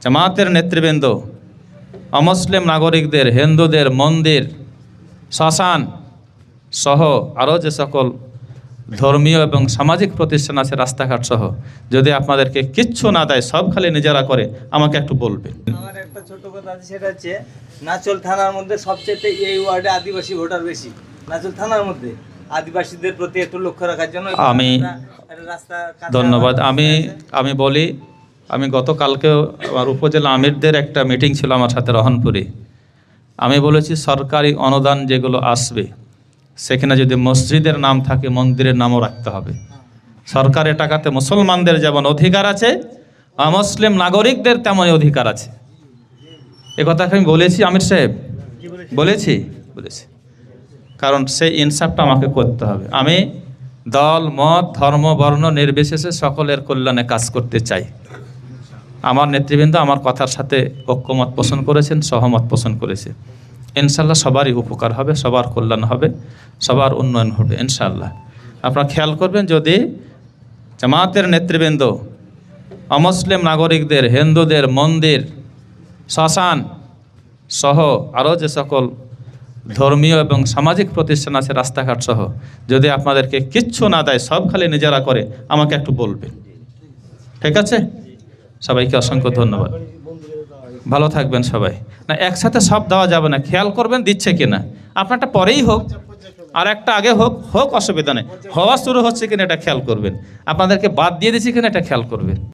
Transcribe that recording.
জামাতের নেতৃবৃন্দ অমুসলিম নাগরিকদের, হিন্দুদের মন্দির, শ্মশান সহ আরও যে সকল ধর্মীয় এবং সামাজিক প্রতিষ্ঠান আছে, রাস্তাঘাট সহ, যদি আপনাদেরকে কিচ্ছু না দেয়, সব খালি নিজেরা করে, আমাকে একটু বলবেন। আমার একটা ছোট কথা আছে, সেটা হচ্ছে নাচল থানার মধ্যে সবচেয়ে এই ওয়ার্ডে আদিবাসী ভোটার বেশি। নাচল থানার মধ্যে আদিবাসীদের প্রতি একটু লক্ষ্য রাখার জন্য আমি ধন্যবাদ। আমি বলি, আমি গতকালকেও আমার উপজেলা আমিরদের একটা মিটিং ছিল আমার সাথে রহনপুরে। আমি বলেছি সরকারি অনুদান যেগুলো আসবে সেখানে যদি মসজিদের নাম থাকে, মন্দিরের নামও রাখতে হবে। সরকারের টাকাতে মুসলমানদের যেমন অধিকার আছে, অমুসলিম নাগরিকদের তেমনই অধিকার আছে। এ কথা আমি বলেছি আমির সাহেব, বলেছি। কারণ সেই ইনসাফটা আমাকে করতে হবে। আমি দল, মত, ধর্ম, বর্ণ নির্বিশেষে সকলের কল্যাণে কাজ করতে চাই। আমার নেতৃবৃন্দ আমার কথার সাথে ঐক্যমত পোষণ করেছেন, সহমত পোষণ করেছে। ইনশাল্লাহ সবারই উপকার হবে, সবার কল্যাণ হবে, সবার উন্নয়ন হবে ইনশাল্লাহ। আপনারা খেয়াল করবেন, যদি জামাতের নেতৃবৃন্দ অমুসলিম নাগরিকদের, হিন্দুদের মন্দির, শ্মশান সহ আরও যে সকল ধর্মীয় এবং সামাজিক প্রতিষ্ঠান আছে, রাস্তাঘাট সহ, যদি আপনাদেরকে কিচ্ছু না দেয়, সব খালি নিজেরা করে, আমাকে একটু বলবেন। ঠিক আছে? সবাইকে অসংখ্য ধন্যবাদ। ভালো থাকবেন সবাই। না, একসাথে সব দেওয়া যাবে না, খেয়াল করবেন দিচ্ছে কিনা। আপনারটা পরেই হোক, আর একটা আগে হোক অসুবিধা নেই। হওয়া শুরু হচ্ছে কিনা এটা খেয়াল করবেন। আপনাদেরকে বাদ দিয়ে দিচ্ছি কিনা এটা খেয়াল করবেন।